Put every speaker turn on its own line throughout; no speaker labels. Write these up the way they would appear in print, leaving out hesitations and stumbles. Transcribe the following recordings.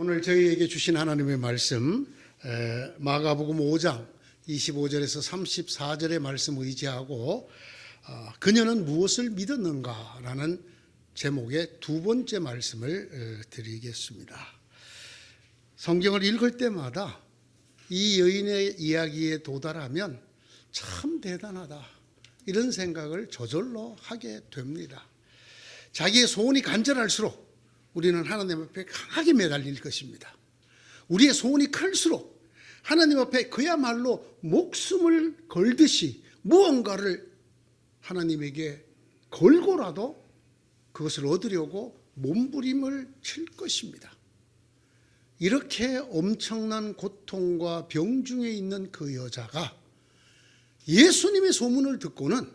오늘 저희에게 주신 하나님의 말씀 마가복음 5장 25절에서 34절의 말씀 의지하고 그녀는 무엇을 믿었는가라는 제목의 두 번째 말씀을 드리겠습니다. 성경을 읽을 때마다 이 여인의 이야기에 도달하면 참 대단하다 이런 생각을 저절로 하게 됩니다. 자기의 소원이 간절할수록 우리는 하나님 앞에 강하게 매달릴 것입니다. 우리의 소원이 클수록 하나님 앞에 그야말로 목숨을 걸듯이 무언가를 하나님에게 걸고라도 그것을 얻으려고 몸부림을 칠 것입니다. 이렇게 엄청난 고통과 병 중에 있는 그 여자가 예수님의 소문을 듣고는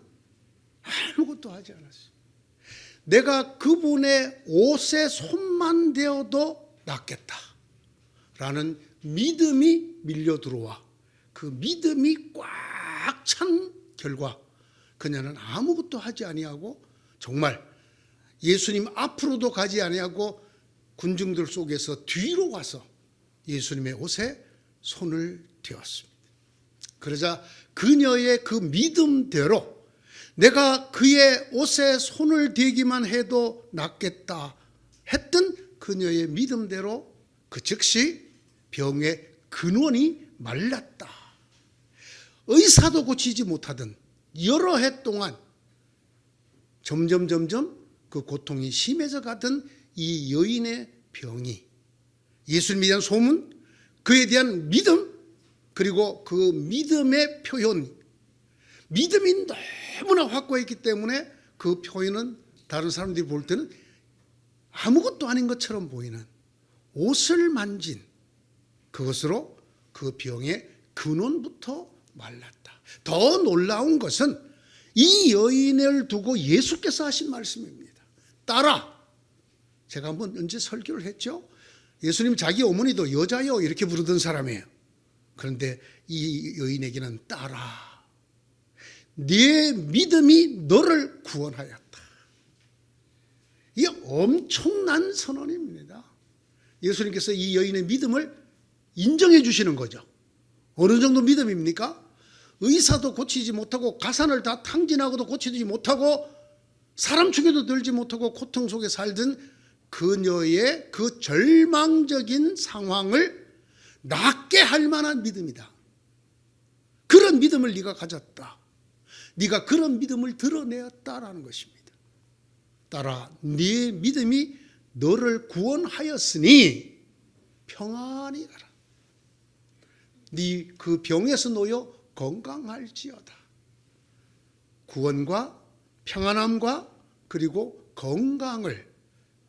아무것도 하지 않았어요. 내가 그분의 옷에 손만 대어도 낫겠다 라는 믿음이 밀려 들어와 그 믿음이 꽉 찬 결과 그녀는 아무것도 하지 아니하고 정말 예수님 앞으로도 가지 아니하고 군중들 속에서 뒤로 가서 예수님의 옷에 손을 대었습니다. 그러자 그녀의 그 믿음대로 내가 그의 옷에 손을 대기만 해도 낫겠다 했던 그녀의 믿음대로 그 즉시 병의 근원이 말랐다. 의사도 고치지 못하던 여러 해 동안 점점 그 고통이 심해져 가던 이 여인의 병이 예수님에 대한 소문, 그에 대한 믿음, 그리고 그 믿음의 표현, 믿음이 너무나 확고했기 때문에 그 표현은 다른 사람들이 볼 때는 아무것도 아닌 것처럼 보이는 옷을 만진 그것으로 그 병의 근원부터 말랐다. 더 놀라운 것은 이 여인을 두고 예수께서 하신 말씀입니다. 딸아, 제가 한번 언제 설교를 했죠? 예수님 자기 어머니도 여자요 이렇게 부르던 사람이에요. 그런데 이 여인에게는 딸아, 네 믿음이 너를 구원하였다. 이게 엄청난 선언입니다. 예수님께서 이 여인의 믿음을 인정해 주시는 거죠. 어느 정도 믿음입니까? 의사도 고치지 못하고 가산을 다 탕진하고도 고치지 못하고 사람 죽여도 들지 못하고 고통 속에 살던 그녀의 그 절망적인 상황을 낫게 할 만한 믿음이다. 그런 믿음을 네가 가졌다. 네가 그런 믿음을 드러내었다라는 것입니다. 따라 네 믿음이 너를 구원하였으니 평안히 가라. 네 그 병에서 놓여 건강할지어다. 구원과 평안함과 그리고 건강을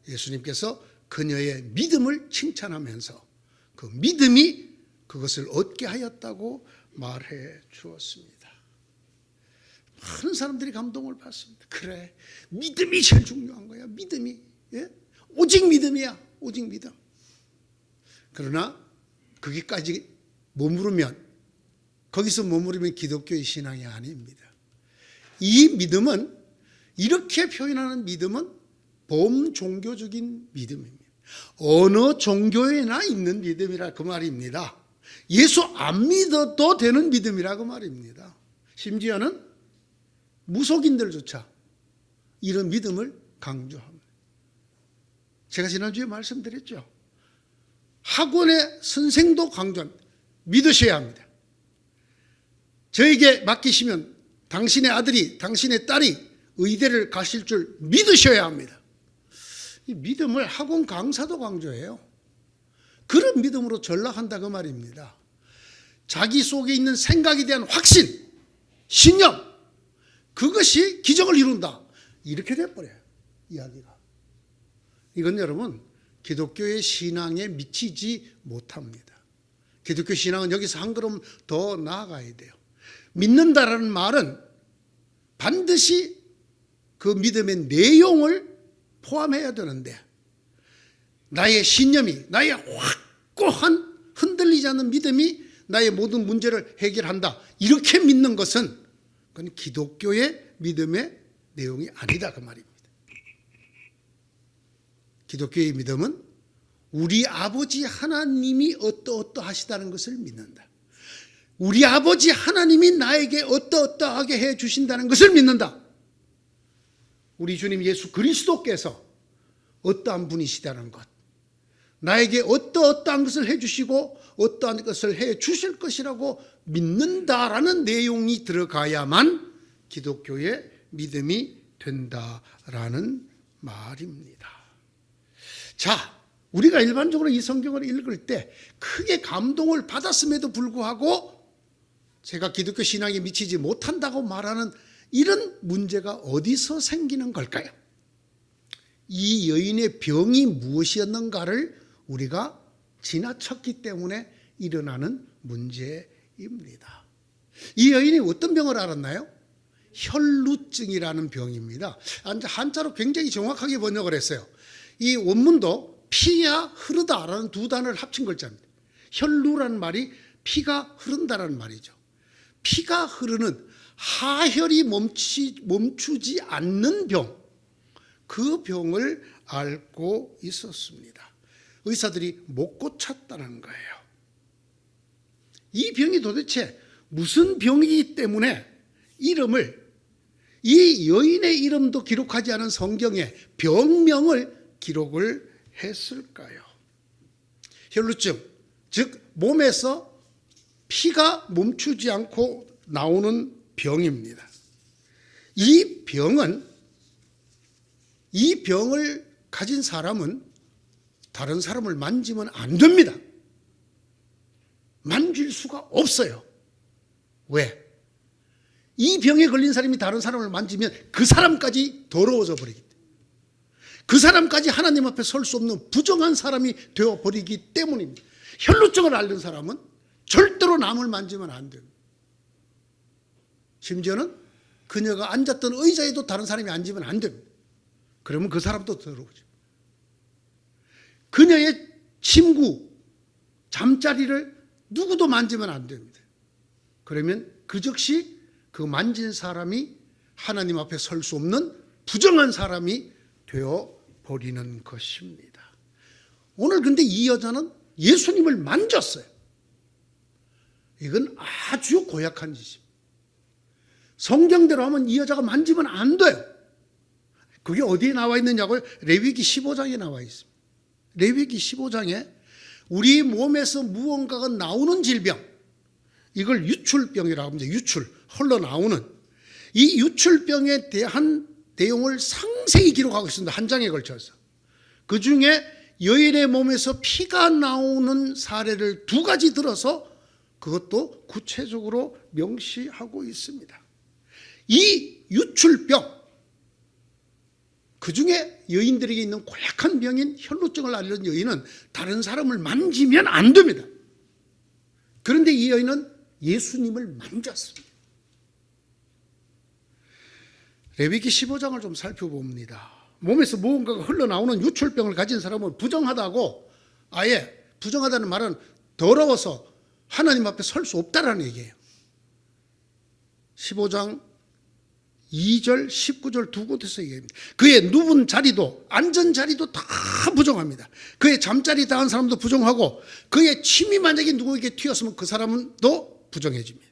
예수님께서 그녀의 믿음을 칭찬하면서 그 믿음이 그것을 얻게 하였다고 말해 주었습니다. 많은 사람들이 감동을 받습니다. 그래, 믿음이 제일 중요한 거야. 믿음이. 예? 오직 믿음이야. 오직 믿음. 그러나 거기까지 거기서 머무르면 기독교의 신앙이 아닙니다. 이 믿음은, 이렇게 표현하는 믿음은 범종교적인 믿음입니다. 어느 종교에나 있는 믿음이라 그 말입니다. 예수 안 믿어도 되는 믿음이라 그 말입니다. 심지어는 무속인들조차 이런 믿음을 강조합니다. 제가 지난주에 말씀드렸죠. 학원의 선생도 강조합니다. 믿으셔야 합니다. 저에게 맡기시면 당신의 아들이, 당신의 딸이 의대를 가실 줄 믿으셔야 합니다. 이 믿음을 학원 강사도 강조해요. 그런 믿음으로 전락한다 그 말입니다. 자기 속에 있는 생각에 대한 확신, 신념, 그것이 기적을 이룬다. 이렇게 돼버려요, 이야기가. 이건 여러분, 기독교의 신앙에 미치지 못합니다. 기독교 신앙은 여기서 한 걸음 더 나아가야 돼요. 믿는다라는 말은 반드시 그 믿음의 내용을 포함해야 되는데 나의 신념이, 나의 확고한 흔들리지 않는 믿음이 나의 모든 문제를 해결한다. 이렇게 믿는 것은 그건 기독교의 믿음의 내용이 아니다 그 말입니다. 기독교의 믿음은 우리 아버지 하나님이 어떠하시다는 것을 믿는다. 우리 아버지 하나님이 나에게 어떠하게 해 주신다는 것을 믿는다. 우리 주님 예수 그리스도께서 어떠한 분이시다는 것, 나에게 어떠한 것을 해 주시고 어떠한 것을 해 주실 것이라고 믿는다라는 내용이 들어가야만 기독교의 믿음이 된다라는 말입니다. 자, 우리가 일반적으로 이 성경을 읽을 때 크게 감동을 받았음에도 불구하고 제가 기독교 신앙에 미치지 못한다고 말하는 이런 문제가 어디서 생기는 걸까요? 이 여인의 병이 무엇이었는가를 우리가 지나쳤기 때문에 일어나는 문제입니다. 이 여인이 어떤 병을 앓았나요? 혈루증이라는 병입니다. 한자로 굉장히 정확하게 번역을 했어요. 이 원문도 피가 흐르다라는 두 단어를 합친 글자입니다. 혈루라는 말이 피가 흐른다라는 말이죠. 피가 흐르는 하혈이 멈추지 않는 병, 그 병을 앓고 있었습니다. 의사들이 못 고쳤다는 거예요. 이 병이 도대체 무슨 병이기 때문에 이름을, 이 여인의 이름도 기록하지 않은 성경에 병명을 기록을 했을까요? 혈루증, 즉 몸에서 피가 멈추지 않고 나오는 병입니다. 이 병을 가진 사람은 다른 사람을 만지면 안 됩니다. 만질 수가 없어요. 왜? 이 병에 걸린 사람이 다른 사람을 만지면 그 사람까지 더러워져 버리기 때문에, 그 사람까지 하나님 앞에 설 수 없는 부정한 사람이 되어버리기 때문입니다. 혈루증을 앓는 사람은 절대로 남을 만지면 안 됩니다. 심지어는 그녀가 앉았던 의자에도 다른 사람이 앉으면 안 됩니다. 그러면 그 사람도 더러워져. 그녀의 침구, 잠자리를 누구도 만지면 안 됩니다. 그러면 그 즉시 그 만진 사람이 하나님 앞에 설 수 없는 부정한 사람이 되어버리는 것입니다. 오늘 근데 이 여자는 예수님을 만졌어요. 이건 아주 고약한 짓입니다. 성경대로 하면 이 여자가 만지면 안 돼요. 그게 어디에 나와 있느냐고요? 레위기 15장에 나와 있습니다. 레위기 15장에 우리 몸에서 무언가가 나오는 질병, 이걸 유출병이라고 합니다. 흘러나오는 이 유출병에 대한 내용을 상세히 기록하고 있습니다. 한 장에 걸쳐서. 그 중에 여인의 몸에서 피가 나오는 사례를 2가지 들어서 그것도 구체적으로 명시하고 있습니다. 이 유출병, 그 중에 여인들에게 있는 고약한 병인 혈루증을 앓는 여인은 다른 사람을 만지면 안 됩니다. 그런데 이 여인은 예수님을 만졌습니다. 레위기 15장을 좀 살펴봅니다. 몸에서 무언가가 흘러나오는 유출병을 가진 사람은 부정하다고, 아예 부정하다는 말은 더러워서 하나님 앞에 설 수 없다라는 얘기예요. 15장 2절, 19절 2곳에서 얘기합니다. 그의 누운 자리도, 앉은 자리도 다 부정합니다. 그의 잠자리 닿은 사람도 부정하고, 그의 침이 만약에 누구에게 튀었으면 그 사람은 또 부정해집니다.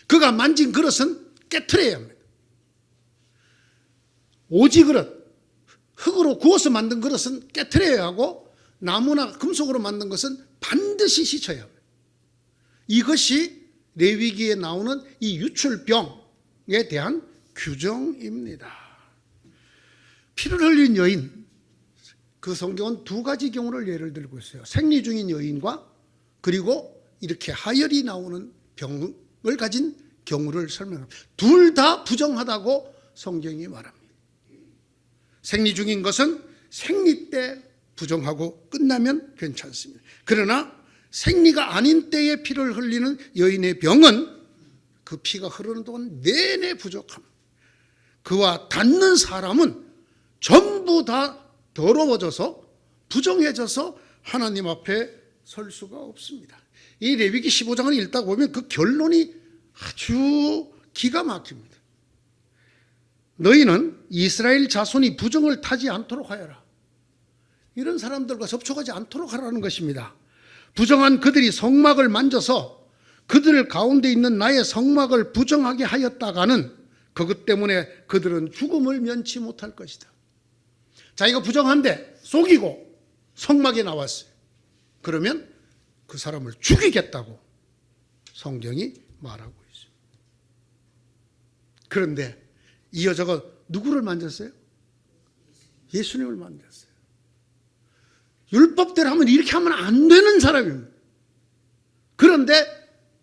그가 만진 그릇은 깨트려야 합니다. 오지 그릇, 흙으로 구워서 만든 그릇은 깨트려야 하고, 나무나 금속으로 만든 것은 반드시 씻어야 합니다. 이것이 레위기에 나오는 이 유출병에 대한 규정입니다. 피를 흘린 여인, 그 성경은 2가지 경우를 예를 들고 있어요. 생리 중인 여인과 그리고 이렇게 하혈이 나오는 병을 가진 경우를 설명합니다. 둘 다 부정하다고 성경이 말합니다. 생리 중인 것은 생리 때 부정하고 끝나면 괜찮습니다. 그러나 생리가 아닌 때에 피를 흘리는 여인의 병은 그 피가 흐르는 동안 내내 부족합니다. 그와 닿는 사람은 전부 다 더러워져서 부정해져서 하나님 앞에 설 수가 없습니다. 이 레위기 15장을 읽다 보면 그 결론이 아주 기가 막힙니다. 너희는 이스라엘 자손이 부정을 타지 않도록 하여라. 이런 사람들과 접촉하지 않도록 하라는 것입니다. 부정한 그들이 성막을 만져서 그들 가운데 있는 나의 성막을 부정하게 하였다가는 그것 때문에 그들은 죽음을 면치 못할 것이다. 자기가 부정한데 속이고 성막에 나왔어요. 그러면 그 사람을 죽이겠다고 성경이 말하고 있어요. 그런데 이 여자가 누구를 만졌어요? 예수님을 만졌어요. 율법대로 하면 이렇게 하면 안 되는 사람입니다. 그런데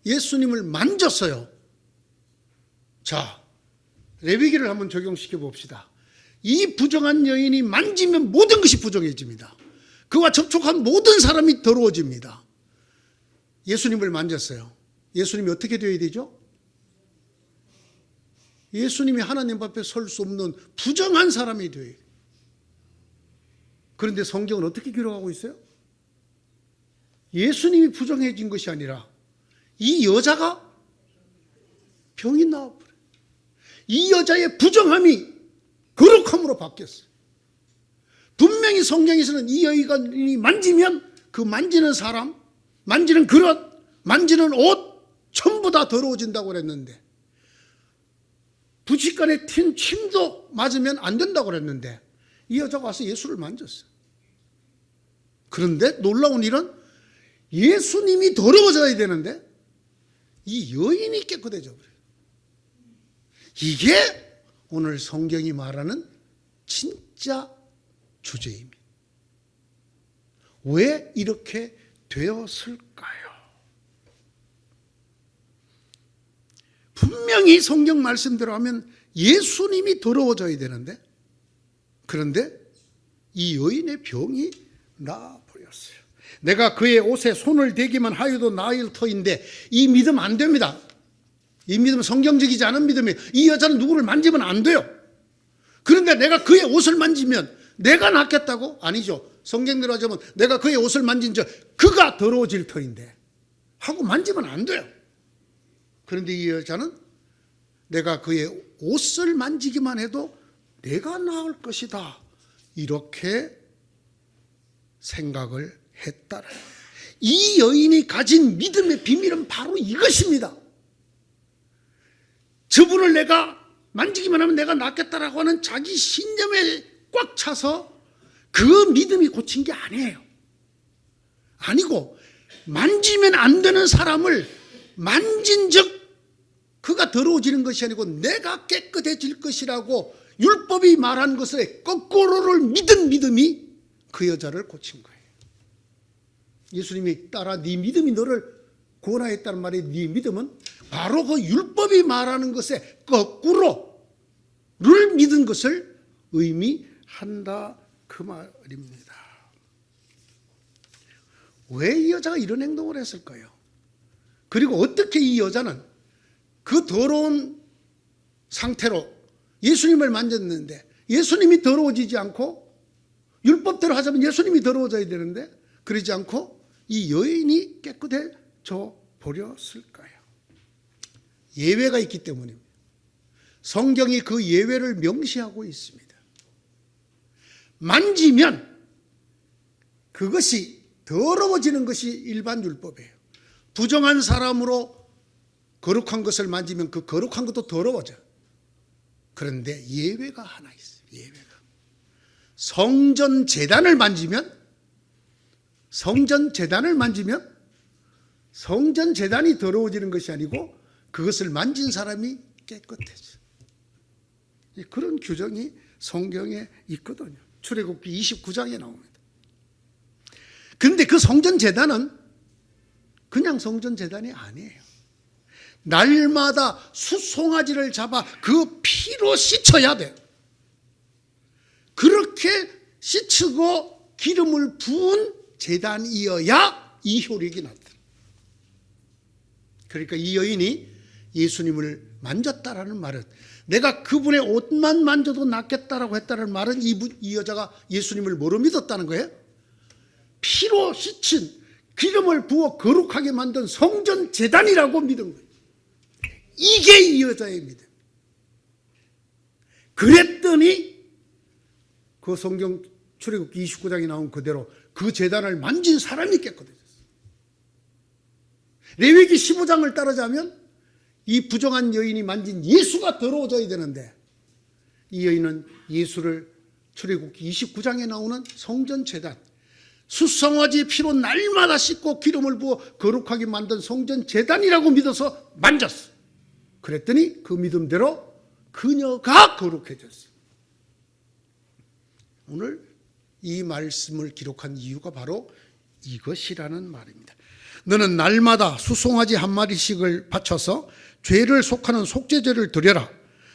예수님을 만졌어요. 자, 레위기를 한번 적용시켜 봅시다. 이 부정한 여인이 만지면 모든 것이 부정해집니다. 그와 접촉한 모든 사람이 더러워집니다. 예수님을 만졌어요. 예수님이 어떻게 되어야 되죠? 예수님이 하나님 앞에 설 수 없는 부정한 사람이 되어야 돼요. 그런데 성경은 어떻게 기록하고 있어요? 예수님이 부정해진 것이 아니라 이 여자가 병이 나와버려요. 이 여자의 부정함이 거룩함으로 바뀌었어요. 분명히 성경에서는 이 여인이 만지면 그 만지는 사람, 만지는 그릇, 만지는 옷 전부 다 더러워진다고 그랬는데, 부치간에 튄 침도 맞으면 안 된다고 그랬는데 이 여자가 와서 예수를 만졌어요. 그런데 놀라운 일은 예수님이 더러워져야 되는데 이 여인이 깨끗해져 버려요. 이게 오늘 성경이 말하는 진짜 주제입니다. 왜 이렇게 되었을까요? 분명히 성경 말씀대로 하면 예수님이 더러워져야 되는데, 그런데 이 여인의 병이 나아버렸어요. 내가 그의 옷에 손을 대기만 하여도 나을 터인데, 이 믿음 안 됩니다. 이 믿음 성경적이지 않은 믿음이에요. 이 여자는 누구를 만지면 안 돼요. 그런데 내가 그의 옷을 만지면 내가 낫겠다고? 아니죠. 성경대로 하자면 내가 그의 옷을 만진 저 그가 더러워질 터인데 하고 만지면 안 돼요. 그런데 이 여자는 내가 그의 옷을 만지기만 해도 내가 나을 것이다, 이렇게 생각을 했다라. 이 여인이 가진 믿음의 비밀은 바로 이것입니다. 저분을 내가 만지기만 하면 내가 낫겠다라고 하는 자기 신념에 꽉 차서 그 믿음이 고친 게 아니에요. 아니고 만지면 안 되는 사람을 만진 즉 그가 더러워지는 것이 아니고 내가 깨끗해질 것이라고 율법이 말한 것에 거꾸로를 믿은 믿음이 그 여자를 고친 거예요. 예수님이 따라 네 믿음이 너를 구원하였다는 말이, 네 믿음은 바로 그 율법이 말하는 것에 거꾸로를 믿은 것을 의미한다, 그 말입니다. 왜 이 여자가 이런 행동을 했을까요? 그리고 어떻게 이 여자는 그 더러운 상태로 예수님을 만졌는데 예수님이 더러워지지 않고, 율법대로 하자면 예수님이 더러워져야 되는데 그러지 않고 이 여인이 깨끗해져 버렸을까요? 예외가 있기 때문입니다. 성경이 그 예외를 명시하고 있습니다. 만지면 그것이 더러워지는 것이 일반 율법이에요. 부정한 사람으로 거룩한 것을 만지면 그 거룩한 것도 더러워져. 그런데 예외가 하나 있어요. 예외가. 성전 제단을 만지면 성전 제단이 더러워지는 것이 아니고 그것을 만진 사람이 깨끗해져. 그런 규정이 성경에 있거든요. 출애굽기 29장에 나옵니다. 그런데 그 성전 제단은 그냥 성전 제단이 아니에요. 날마다 숫송아지를 잡아 그 피로 씻어야 돼. 그렇게 씻고 기름을 부은 제단이어야 이 효력이 나타나. 그러니까 이 여인이 예수님을 만졌다라는 말은, 내가 그분의 옷만 만져도 낫겠다라고 했다는 말은 이 여자가 예수님을 뭐로 믿었다는 거예요? 피로 씻힌, 기름을 부어 거룩하게 만든 성전 제단이라고 믿은 거예요. 이게 이 여자의 믿음. 그랬더니 그 성경 출애굽기 29장에 나온 그대로 그 제단을 만진 사람이 깨끗해졌어요. 레위기 15장을 따르자면 이 부정한 여인이 만진 예수가 더러워져야 되는데 이 여인은 예수를 출애굽기 29장에 나오는 성전 제단, 숫성화지의 피로 날마다 씻고 기름을 부어 거룩하게 만든 성전 제단이라고 믿어서 만졌어. 그랬더니 그 믿음대로 그녀가 거룩해졌어. 오늘 이 말씀을 기록한 이유가 바로 이것이라는 말입니다. 너는 날마다 수송아지 한 마리씩을 바쳐서 죄를 속하는 속죄제를 드려라.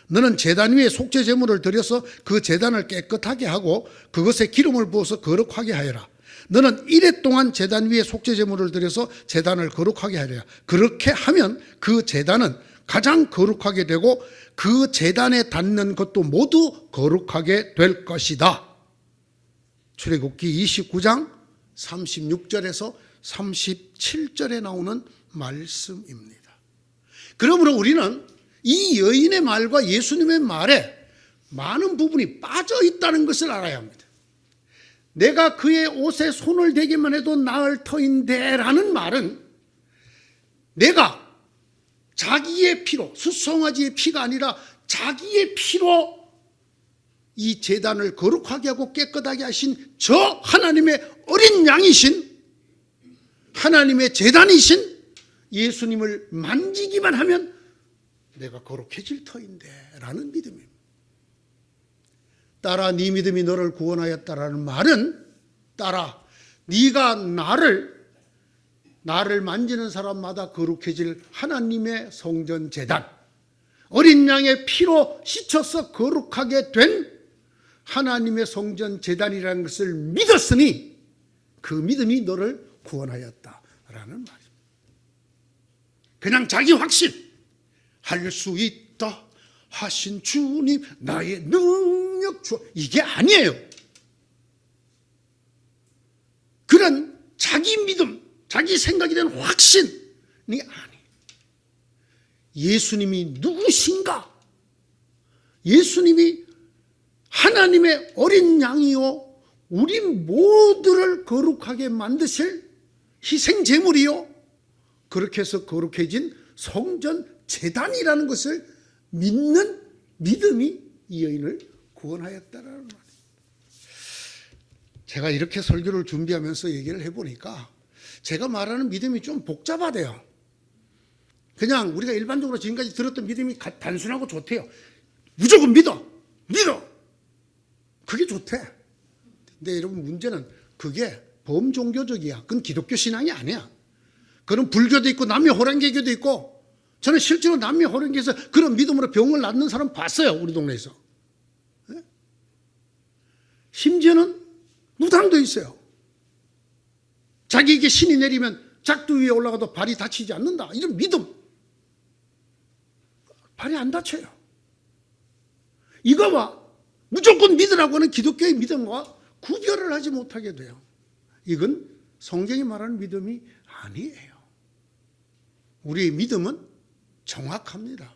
너는 제단 위에 속죄 제물을 드려서 그 제단을 깨끗하게 하고 그것에 기름을 부어서 거룩하게 하여라. 너는 이레 동안 제단 위에 속죄 제물을 드려서 제단을 거룩하게 하여라. 그렇게 하면 그 제단은 가장 거룩하게 되고 그 제단에 닿는 것도 모두 거룩하게 될 것이다. 출애굽기 29장 36절에서 37절에 나오는 말씀입니다. 그러므로 우리는 이 여인의 말과 예수님의 말에 많은 부분이 빠져 있다는 것을 알아야 합니다. 내가 그의 옷에 손을 대기만 해도 나을 터인데 라는 말은 내가 자기의 피로, 숫송아지의 피가 아니라 자기의 피로 이 제단을 거룩하게 하고 깨끗하게 하신 저 하나님의 어린 양이신 하나님의 제단이신 예수님을 만지기만 하면 내가 거룩해질 터인데 라는 믿음입니다. 딸아, 네 믿음이 너를 구원하였다라는 말은 딸아, 네가 나를 만지는 사람마다 거룩해질 하나님의 성전 제단, 어린 양의 피로 씻어서 거룩하게 된 하나님의 성전 제단이라는 것을 믿었으니 그 믿음이 너를 구원하였다라는 말입니다. 그냥 자기 확신, 할 수 있다 하신 주님 나의 능력 주어, 이게 아니에요. 그런 자기 믿음, 자기 생각이 된 확신이 아니에요. 예수님이 누구신가? 예수님이 하나님의 어린 양이요 우리 모두를 거룩하게 만드실 희생 제물이요 그렇게 해서 거룩해진 성전 제단이라는 것을 믿는 믿음이 이 여인을 구원하였다라는 말이에요. 제가 이렇게 설교를 준비하면서 얘기를 해보니까 제가 말하는 믿음이 좀 복잡하대요. 그냥 우리가 일반적으로 지금까지 들었던 믿음이 단순하고 좋대요. 무조건 믿어. 그게 좋대. 근데 여러분 문제는 그게 범종교적이야. 그건 기독교 신앙이 아니야. 그건 불교도 있고 남미호랑개교도 있고 저는 실제로 남미호랑개에서 그런 믿음으로 병을 낫는 사람 봤어요. 우리 동네에서. 네? 심지어는 무당도 있어요. 자기에게 신이 내리면 작두 위에 올라가도 발이 다치지 않는다. 이런 믿음. 발이 안 다쳐요. 이거와 무조건 믿으라고 하는 기독교의 믿음과 구별을 하지 못하게 돼요. 이건 성경이 말하는 믿음이 아니에요. 우리의 믿음은 정확합니다.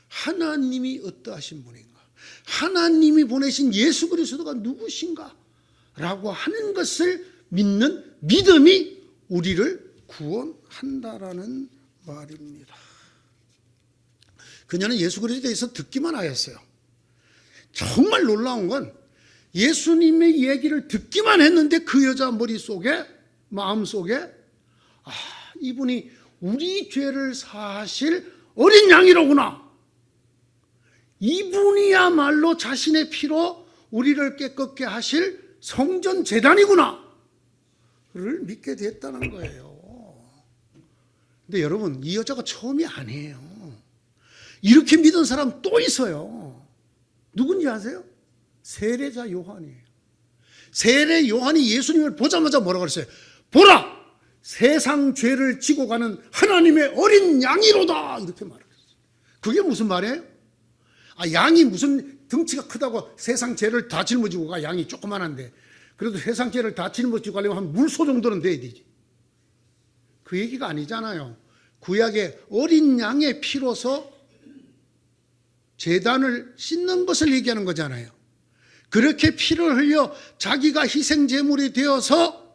하나님이 어떠하신 분인가? 하나님이 보내신 예수 그리스도가 누구신가? 라고 하는 것을 믿는 믿음이 우리를 구원한다라는 말입니다. 그녀는 예수 그리스도에 대해서 듣기만 하였어요. 정말 놀라운 건 예수님의 이야기를 듣기만 했는데 그 여자 머릿속에, 마음속에 이분이 우리 죄를 사실 어린 양이로구나. 이분이야말로 자신의 피로 우리를 깨끗게 하실 성전 제단이구나. 를 믿게 됐다는 거예요. 근데 여러분, 이 여자가 처음이 아니에요. 이렇게 믿은 사람 또 있어요. 누군지 아세요? 세례자 요한이에요. 세례 요한이 예수님을 보자마자 뭐라고 그랬어요? 보라! 세상 죄를 지고 가는 하나님의 어린 양이로다! 이렇게 말했어요. 그게 무슨 말이에요? 양이 무슨 덩치가 크다고 세상 죄를 다 짊어지고 가. 양이 조그만한데. 그래도 세상 죄를 다 짊어지고 가려면 한 물소 정도는 돼야 되지. 그 얘기가 아니잖아요. 구약의 어린 양의 피로서 제단을 씻는 것을 얘기하는 거잖아요. 그렇게 피를 흘려 자기가 희생제물이 되어서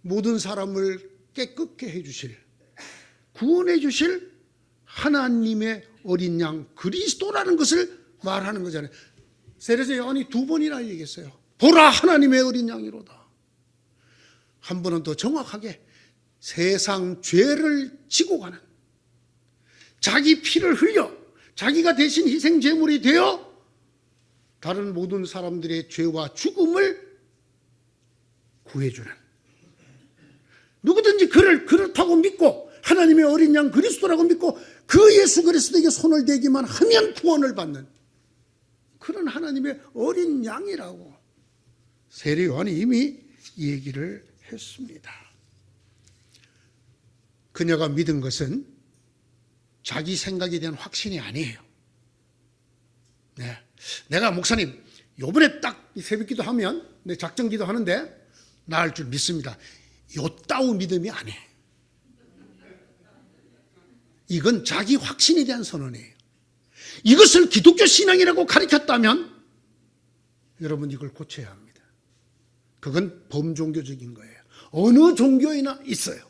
모든 사람을 깨끗게 해주실, 구원해 주실 하나님의 어린 양 그리스도라는 것을 말하는 거잖아요. 세례자 요한이 2번이나 얘기했어요. 보라, 하나님의 어린 양이로다. 한 번은 더 정확하게 세상 죄를 지고 가는, 자기 피를 흘려 자기가 대신 희생제물이 되어 다른 모든 사람들의 죄와 죽음을 구해주는, 누구든지 그를 그렇다고 믿고 하나님의 어린 양 그리스도라고 믿고 그 예수 그리스도에게 손을 대기만 하면 구원을 받는 그런 하나님의 어린 양이라고 세례 요한이 이미 얘기를 했습니다. 그녀가 믿은 것은 자기 생각에 대한 확신이 아니에요. 네. 내가 목사님 요번에 딱 새벽기도 하면 내 작정기도 하는데 나을 줄 믿습니다. 요따우 믿음이 아니에요. 이건 자기 확신에 대한 선언이에요. 이것을 기독교 신앙이라고 가르쳤다면 여러분 이걸 고쳐야 합니다. 그건 범종교적인 거예요. 어느 종교에나 있어요.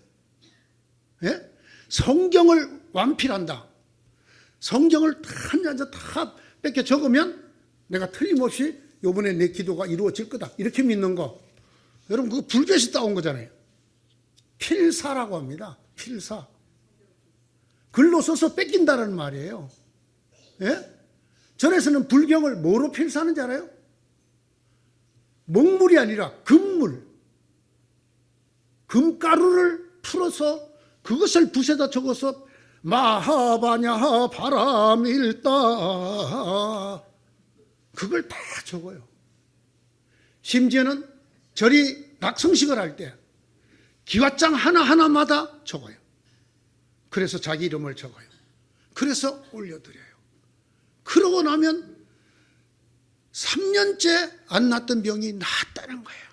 예? 성경을 완필한다. 성경을 한 잔 다 뺏겨 적으면 내가 틀림없이 이번에 내 기도가 이루어질 거다. 이렇게 믿는 거. 여러분 그거 불교에서 따온 거잖아요. 필사라고 합니다. 필사. 글로 써서 뺏긴다는 말이에요. 예? 절에서는 불경을 뭐로 필사하는지 알아요? 먹물이 아니라 금물. 금가루를 풀어서 그것을 붓에다 적어서 마하바냐 바람일다 그걸 다 적어요. 심지어는 절이 낙성식을 할 때 기왓장 하나하나마다 적어요. 그래서 자기 이름을 적어요. 그래서 올려드려요. 그러고 나면 3년째 안 났던 병이 낫다는 거예요.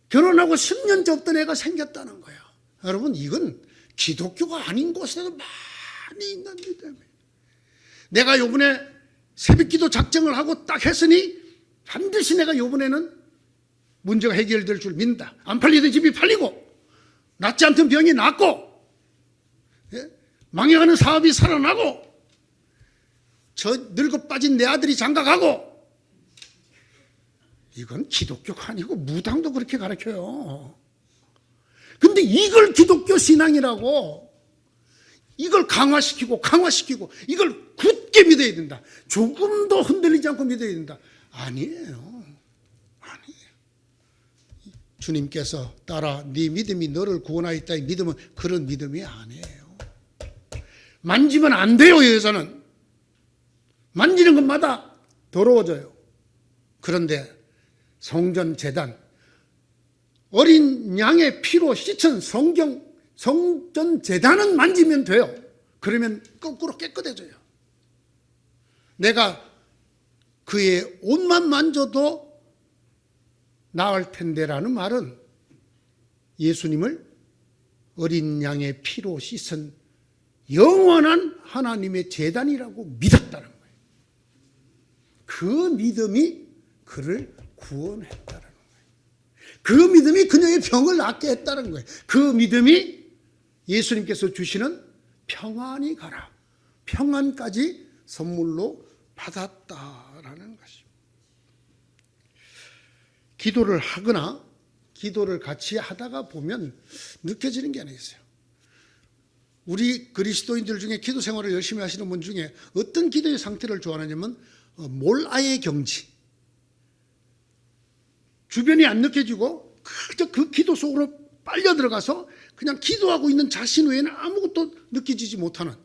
결혼하고 10년째 없던 애가 생겼다는 거예요. 여러분 이건 기독교가 아닌 곳에도 많이 있는 믿음이에요. 내가 요번에 새벽기도 작정을 하고 딱 했으니 반드시 내가 요번에는 문제가 해결될 줄 믿는다. 안 팔리던 집이 팔리고 낫지 않던 병이 낫고, 예? 망해가는 사업이 살아나고, 저 늙어 빠진 내 아들이 장가가고. 이건 기독교가 아니고 무당도 그렇게 가르쳐요. 근데 이걸 기독교 신앙이라고, 이걸 강화시키고 이걸 굳게 믿어야 된다. 조금도 흔들리지 않고 믿어야 된다. 아니에요. 주님께서 따라 네 믿음이 너를 구원하였다. 이 믿음은 그런 믿음이 아니에요. 만지면 안 돼요. 여자는 만지는 것마다 더러워져요. 그런데 성전 제단, 어린 양의 피로 씻은 성전 제단은 만지면 돼요. 그러면 거꾸로 깨끗해져요. 내가 그의 옷만 만져도 나을 텐데라는 말은 예수님을 어린 양의 피로 씻은 영원한 하나님의 제단이라고 믿었다는 거예요. 그 믿음이 그를 구원했다는 거예요. 그 믿음이 그녀의 병을 낫게 했다는 거예요. 그 믿음이 예수님께서 주시는 평안히 가라, 평안까지 선물로 받았다라는 것입니다. 기도를 하거나 기도를 같이 하다가 보면 느껴지는 게 하나 있어요. 우리 그리스도인들 중에 기도 생활을 열심히 하시는 분 중에 어떤 기도의 상태를 좋아하냐면 몰아의 경지. 주변이 안 느껴지고 그저 그 기도 속으로 빨려 들어가서 그냥 기도하고 있는 자신 외에는 아무것도 느껴지지 못하는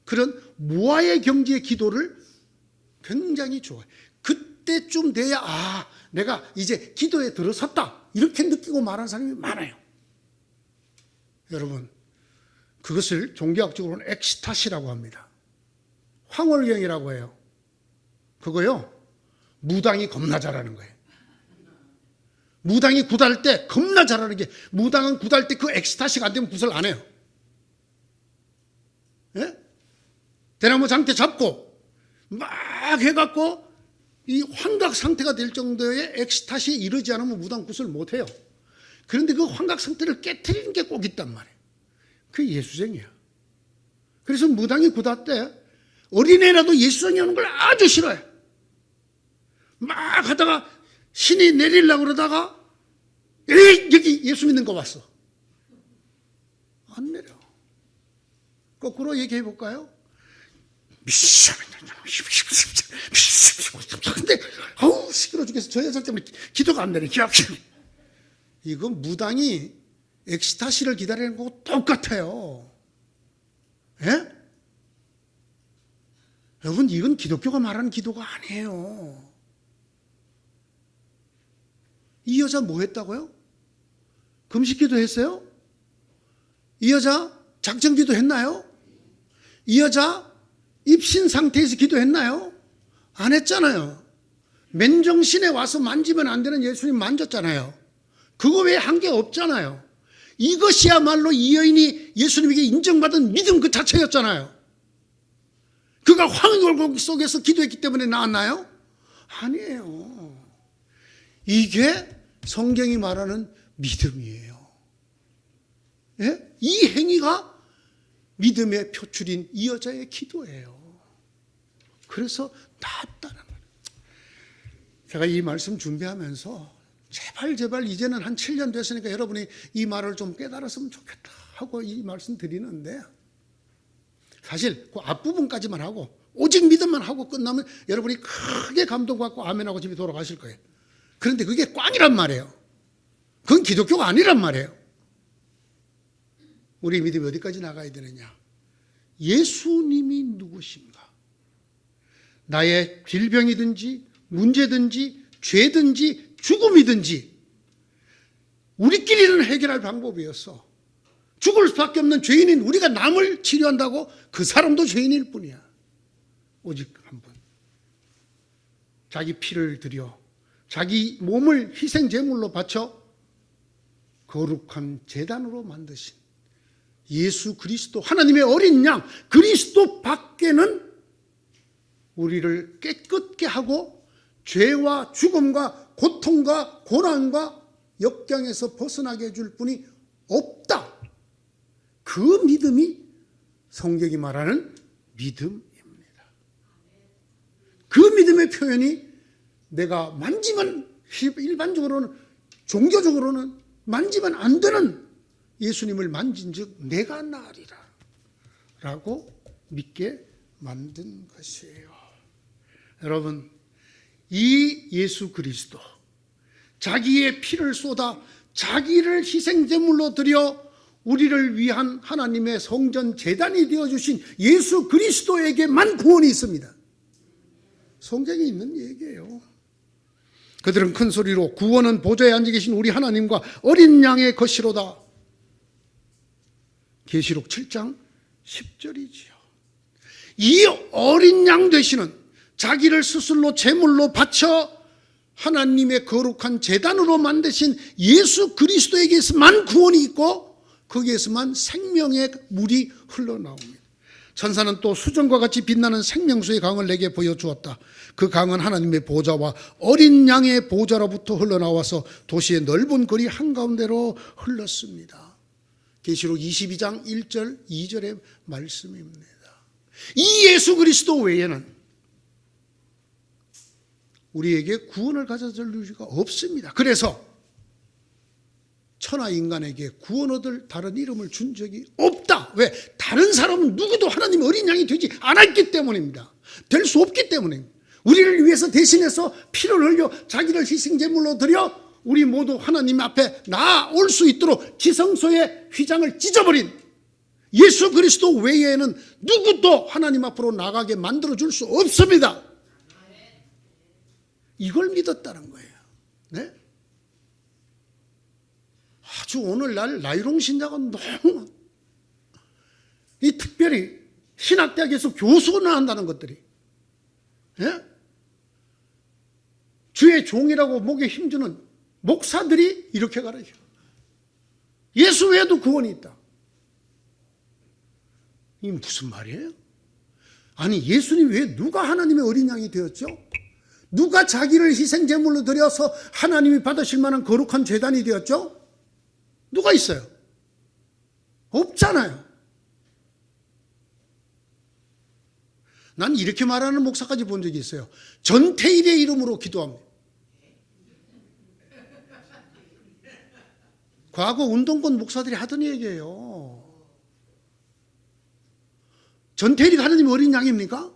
그런 무아의 경지의 기도를 굉장히 좋아해요. 그때쯤 돼야 내가 이제 기도에 들어섰다 이렇게 느끼고 말하는 사람이 많아요. 여러분 그것을 종교학적으로는 엑스타시라고 합니다. 황홀경이라고 해요. 그거요 무당이 겁나 잘하는 거예요. 무당이 굿할 때 겁나 잘하는 게, 무당은 굿할 때 그 엑스타시가 안 되면 굿을 안 해요. 예? 대나무 장대 잡고 막 해갖고 이 환각 상태가 될 정도의 엑스타시에 이르지 않으면 무당 구슬 못해요. 그런데 그 환각 상태를 깨트리는 게 꼭 있단 말이에요. 그게 예수쟁이야. 그래서 무당이 구다 때 어린애라도 예수쟁이 오는 걸 아주 싫어해. 막 하다가 신이 내리려고 그러다가 에이, 여기 예수 믿는 거 봤어. 안 내려. 거꾸로 얘기해 볼까요? 근데 아우 시끄러 죽겠어. 저 여자 때문에 기도가 안 되네. 이건 무당이 엑스타시를 기다리는 거하고 똑같아요. 예? 여러분, 이건 기독교가 말하는 기도가 아니에요. 이 여자 뭐 했다고요? 금식기도 했어요? 이 여자 작정기도 했나요? 이 여자 입신 상태에서 기도했나요? 안 했잖아요. 맨정신에 와서 만지면 안 되는 예수님 만졌잖아요. 그거 외에 한 게 없잖아요. 이것이야말로 이 여인이 예수님에게 인정받은 믿음 그 자체였잖아요. 그가 황홀고기 속에서 기도했기 때문에 나았나요? 아니에요. 이게 성경이 말하는 믿음이에요. 예? 이 행위가 믿음의 표출인 이 여자의 기도예요. 그래서 나았다는 거예요. 제가 이 말씀 준비하면서 제발 이제는 한 7년 됐으니까 여러분이 이 말을 좀 깨달았으면 좋겠다 하고 이 말씀 드리는데, 사실 그 앞부분까지만 하고 오직 믿음만 하고 끝나면 여러분이 크게 감동받고 아멘하고 집에 돌아가실 거예요. 그런데 그게 꽝이란 말이에요. 그건 기독교가 아니란 말이에요. 우리 믿음이 어디까지 나가야 되느냐? 예수님이 누구신가? 나의 질병이든지 문제든지 죄든지 죽음이든지 우리끼리는 해결할 방법이었어. 죽을 수밖에 없는 죄인인 우리가 남을 치료한다고? 그 사람도 죄인일 뿐이야. 오직 한 분. 자기 피를 들여 자기 몸을 희생 제물로 바쳐 거룩한 제단으로 만드신 예수 그리스도, 하나님의 어린 양 그리스도 밖에는 우리를 깨끗게 하고 죄와 죽음과 고통과 고난과 역경에서 벗어나게 해줄 분이 없다. 그 믿음이 성경이 말하는 믿음입니다. 그 믿음의 표현이 내가 만지면, 일반적으로는 종교적으로는 만지면 안 되는 예수님을 만진 즉 내가 나으리라 라고 믿게 만든 것이에요. 여러분, 이 예수 그리스도 자기의 피를 쏟아 자기를 희생제물로 드려 우리를 위한 하나님의 성전 제단이 되어주신 예수 그리스도에게만 구원이 있습니다. 성경에 있는 얘기예요. 그들은 큰 소리로 구원은 보좌에 앉아 계신 우리 하나님과 어린 양의 것이로다. 계시록 7장 10절이지요. 이 어린 양 되시는 자기를 스스로 제물로 바쳐 하나님의 거룩한 제단으로 만드신 예수 그리스도에게서만 구원이 있고 거기에서만 생명의 물이 흘러나옵니다. 천사는 또 수정과 같이 빛나는 생명수의 강을 내게 보여주었다. 그 강은 하나님의 보좌와 어린 양의 보좌로부터 흘러나와서 도시의 넓은 거리 한가운데로 흘렀습니다. 계시록 22장 1절 2절의 말씀입니다. 이 예수 그리스도 외에는 우리에게 구원을 가져다 줄 이유가 없습니다. 그래서 천하 인간에게 구원 얻을 다른 이름을 준 적이 없다. 왜? 다른 사람은 누구도 하나님 어린 양이 되지 않았기 때문입니다. 될 수 없기 때문입니다. 우리를 위해서 대신해서 피를 흘려 자기를 희생제물로 드려 우리 모두 하나님 앞에 나아올 수 있도록 지성소의 휘장을 찢어버린 예수 그리스도 외에는 누구도 하나님 앞으로 나가게 만들어줄 수 없습니다. 이걸 믿었다는 거예요. 네? 아주 오늘날 나이롱 신자가 너무 특별히 신학대학에서 교수나 한다는 것들이, 예? 주의 종이라고 목에 힘주는 목사들이 이렇게 가르쳐. 예수 외에도 구원이 있다. 이게 무슨 말이에요? 아니, 예수님 외에 누가 하나님의 어린 양이 되었죠? 누가 자기를 희생제물로 드려서 하나님이 받으실 만한 거룩한 제단이 되었죠? 누가 있어요? 없잖아요. 난 이렇게 말하는 목사까지 본 적이 있어요. 전태일의 이름으로 기도합니다. 과거 운동권 목사들이 하던 얘기예요. 전태일이 하나님 어린 양입니까?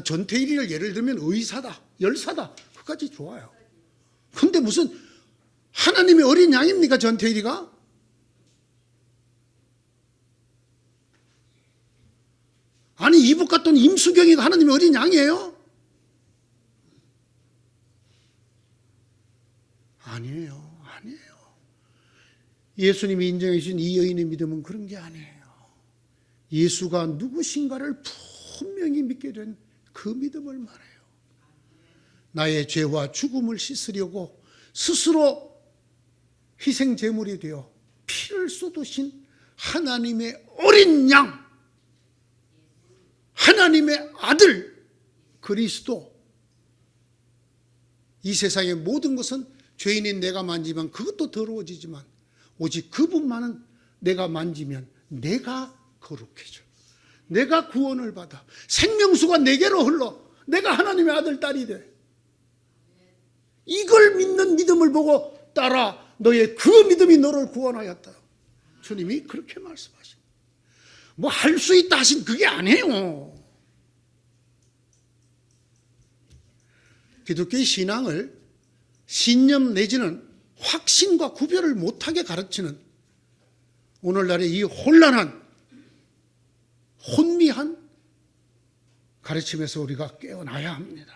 전태일을 예를 들면 의사다, 열사다, 그까지 좋아요. 근데 무슨 하나님의 어린 양입니까, 전태일이가? 아니, 이북 갔던 임수경이가 하나님의 어린 양이에요? 아니에요. 아니에요. 예수님이 인정해 주신 이 여인의 믿음은 그런 게 아니에요. 예수가 누구신가를 분명히 믿게 된 그 믿음을 말해요. 나의 죄와 죽음을 씻으려고 스스로 희생제물이 되어 피를 쏟으신 하나님의 어린 양, 하나님의 아들 그리스도. 이 세상의 모든 것은 죄인인 내가 만지면 그것도 더러워지지만 오직 그분만은 내가 만지면 내가 거룩해져. 내가 구원을 받아. 생명수가 내게로 흘러 내가 하나님의 아들, 딸이 돼. 이걸 믿는 믿음을 보고 따라 너의 그 믿음이 너를 구원하였다. 주님이 그렇게 말씀하십니다. 뭐 할 수 있다 하신 그게 아니에요. 기독교의 신앙을 신념 내지는 확신과 구별을 못하게 가르치는 오늘날의 이 혼란한 혼미한 가르침에서 우리가 깨어나야 합니다.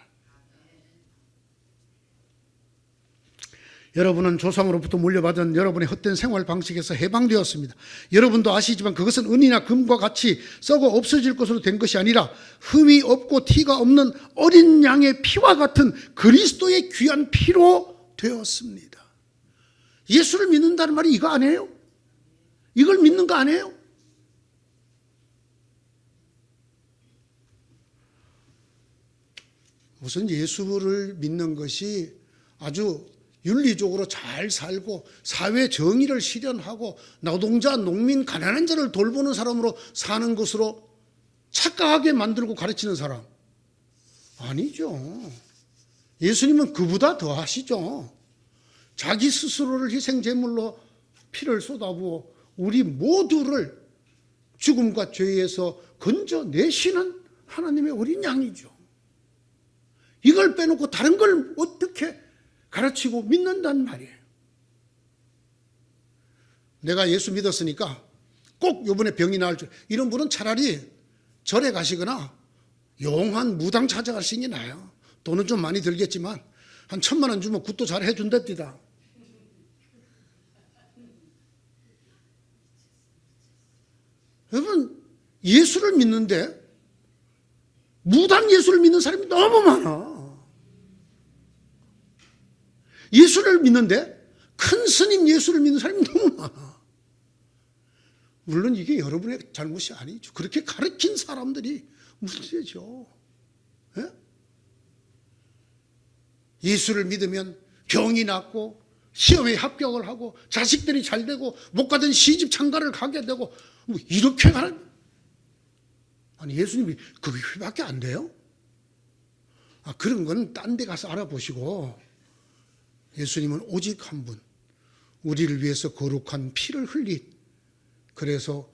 여러분은 조상으로부터 물려받은 여러분의 헛된 생활 방식에서 해방되었습니다. 여러분도 아시지만 그것은 은이나 금과 같이 썩어 없어질 것으로 된 것이 아니라 흠이 없고 티가 없는 어린 양의 피와 같은 그리스도의 귀한 피로 되었습니다. 예수를 믿는다는 말이 이거 아니에요? 이걸 믿는 거 아니에요? 우선 예수를 믿는 것이 아주 윤리적으로 잘 살고 사회 정의를 실현하고 노동자, 농민, 가난한 자를 돌보는 사람으로 사는 것으로 착각하게 만들고 가르치는 사람 아니죠. 예수님은 그보다 더 하시죠. 자기 스스로를 희생제물로 피를 쏟아부어 우리 모두를 죽음과 죄에서 건져내시는 하나님의 어린 양이죠. 이걸 빼놓고 다른 걸 어떻게 가르치고 믿는단 말이에요. 내가 예수 믿었으니까 꼭 이번에 병이 나을 줄, 이런 분은 차라리 절에 가시거나 용한 무당 찾아가시는 게 나아요. 돈은 좀 많이 들겠지만 한 1,000만 원 주면 굿도 잘 해준답니다. 여러분, 예수를 믿는데 무당 예수를 믿는 사람이 너무 많아. 예수를 믿는데 큰 스님 예수를 믿는 사람이 너무 많아. 물론 이게 여러분의 잘못이 아니죠. 그렇게 가르친 사람들이 문제죠. 예? 예수를 믿으면 병이 낫고 시험에 합격을 하고 자식들이 잘 되고 못 가던 시집 장가를 가게 되고 뭐 이렇게 가는, 아니 예수님이 그게밖에 안 돼요? 그런 건 딴 데 가서 알아보시고, 예수님은 오직 한 분, 우리를 위해서 거룩한 피를 흘린, 그래서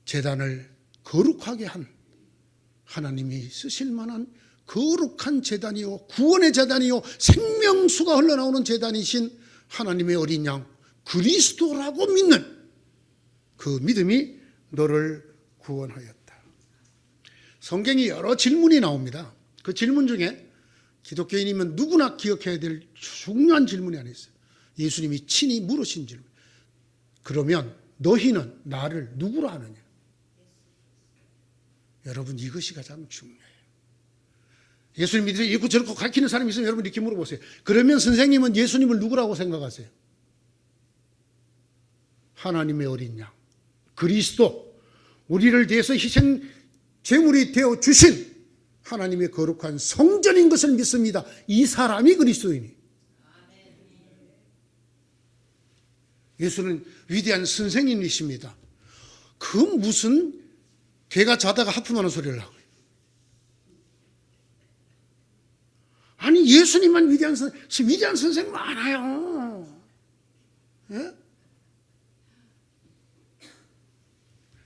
제단을 거룩하게 한 하나님이 쓰실 만한 거룩한 제단이요, 구원의 제단이요, 생명수가 흘러나오는 제단이신 하나님의 어린 양 그리스도라고 믿는 그 믿음이 너를 구원하였다. 성경이 여러 질문이 나옵니다. 그 질문 중에 기독교인이면 누구나 기억해야 될 중요한 질문이 하나 있어요. 예수님이 친히 물으신 질문. 그러면 너희는 나를 누구로 아느냐? 여러분, 이것이 가장 중요해요. 예수님 믿으세요? 이렇고 저렇고 가르치는 사람이 있으면 여러분 이렇게 물어보세요. 그러면 선생님은 예수님을 누구라고 생각하세요? 하나님의 어린 양 그리스도, 우리를 위해서 희생 제물이 되어 주신 하나님의 거룩한 성전인 것을 믿습니다. 이 사람이 그리스도이니. 예수는 위대한 선생님이십니다. 그 무슨 개가 자다가 하품하는 소리를 하고. 아니 예수님만 위대한 선생 많아요. 예?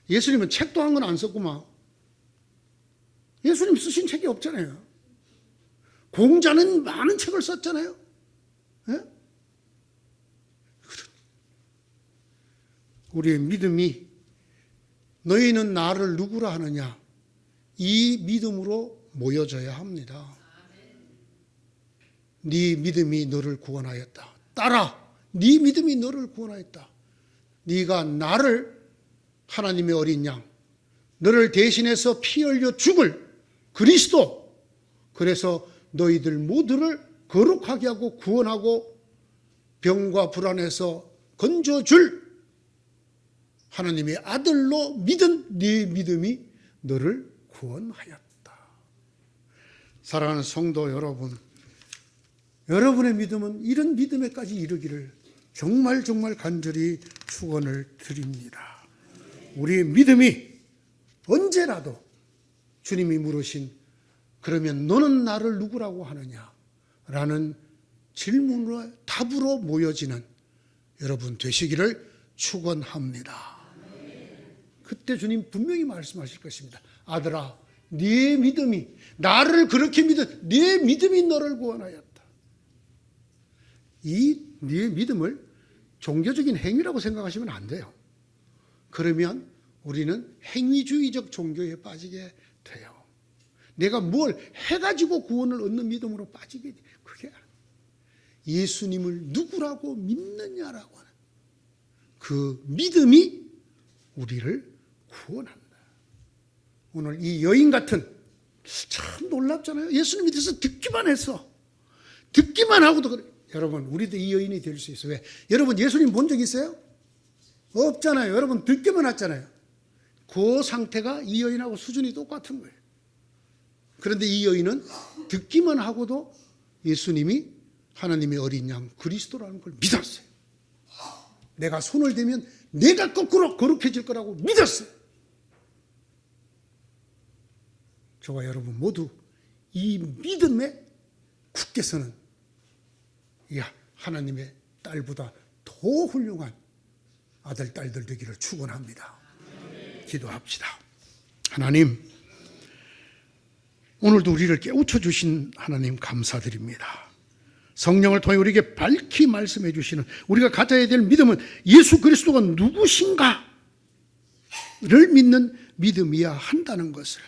예수님은 책도 한 건 안 썼구만. 예수님 쓰신 책이 없잖아요. 공자는 많은 책을 썼잖아요. 예? 우리의 믿음이 너희는 나를 누구라 하느냐 이 믿음으로 모여져야 합니다. 네 믿음이 너를 구원하였다. 따라 네 믿음이 너를 구원하였다. 네가 나를 하나님의 어린 양 너를 대신해서 피 흘려 죽을 그리스도 그래서 너희들 모두를 거룩하게 하고 구원하고 병과 불안에서 건져줄 하나님의 아들로 믿은 네 믿음이 너를 구원하였다. 사랑하는 성도 여러분, 여러분의 믿음은 이런 믿음에까지 이르기를 정말 간절히 축원을 드립니다. 우리의 믿음이 언제라도 주님이 물으신 그러면 너는 나를 누구라고 하느냐 라는 질문으로 답으로 모여지는 여러분 되시기를 축원합니다. 그때 주님 분명히 말씀하실 것입니다. 아들아 네 믿음이 나를 그렇게 믿은 네 믿음이 너를 구원하였다. 이 네 믿음을 종교적인 행위라고 생각하시면 안 돼요. 그러면 우리는 행위주의적 종교에 빠지게 돼요. 내가 뭘 해가지고 구원을 얻는 믿음으로 빠지게 돼. 그게 아니에요. 예수님을 누구라고 믿느냐라고 하는 그 믿음이 우리를 구원한다. 오늘 이 여인 같은 참 놀랍잖아요. 예수님에 대해서 듣기만 했어. 듣기만 하고도 그래. 여러분 우리도 이 여인이 될 수 있어요. 왜? 여러분 예수님 본 적 있어요? 없잖아요. 여러분 듣기만 했잖아요. 그 상태가 이 여인하고 수준이 똑같은 거예요. 그런데 이 여인은 듣기만 하고도 예수님이 하나님의 어린 양 그리스도라는 걸 믿었어요. 내가 손을 대면 내가 거꾸로 거룩해질 거라고 믿었어요. 저와 여러분 모두 이 믿음에 굳게 서는 하나님의 딸보다 더 훌륭한 아들, 딸들 되기를 축원합니다. 기도합시다. 하나님, 오늘도 우리를 깨우쳐 주신 하나님 감사드립니다. 성령을 통해 우리에게 밝히 말씀해 주시는 우리가 가져야 될 믿음은 예수 그리스도가 누구신가를 믿는 믿음이야 한다는 것을,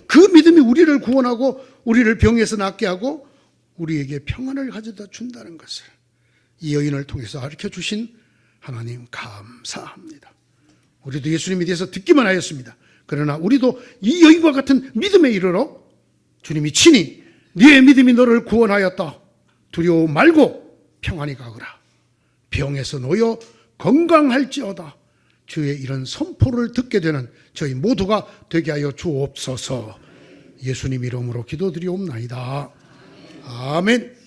그 믿음이 우리를 구원하고 우리를 병에서 낫게 하고 우리에게 평안을 가져다 준다는 것을 이 여인을 통해서 가르쳐 주신 하나님 감사합니다. 우리도 예수님에 대해서 듣기만 하였습니다. 그러나 우리도 이 여인과 같은 믿음에 이르러 주님이 친히 네 믿음이 너를 구원하였다. 두려워 말고 평안히 가거라. 병에서 놓여 건강할지어다. 주의 이런 선포를 듣게 되는 저희 모두가 되게 하여 주옵소서. 예수님 이름으로 기도드리옵나이다. 아멘.